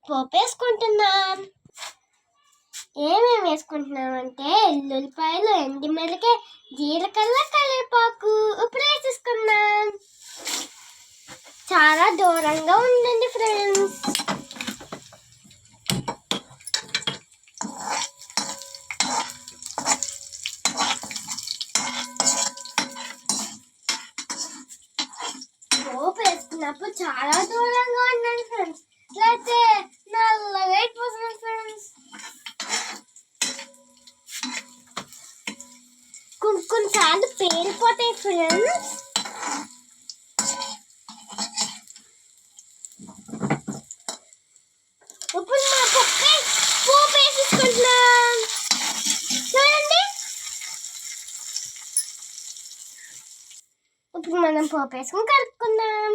పోపు వేసుకుంటున్నాం. ఏమేమి వేసుకుంటున్నామంటే ఎల్లుల్లిపాయలు, ఎండుమిరపకాయ, జీలకర్ర, కరివేపాకు ఇప్పుడు వేసేసుకున్నాం. చాలా దూరంగా ఉండండి ఫ్రెండ్స్. పోపు వేసుకున్నప్పుడు చాలా దూరంగా ఉండండి ఫ్రెండ్స్, లేకపోతే నల్లగా అయిపోతుంది ఫ్రెండ్స్. కొన్నిసార్లు పేలిపోతాయి ఫ్రెండ్స్. ఇప్పుడు మా పోపు వేసేసుకుంటున్నాం. చూడండి, ఇప్పుడు మనం పోపు వేసుకుని కలుపుకుందాం.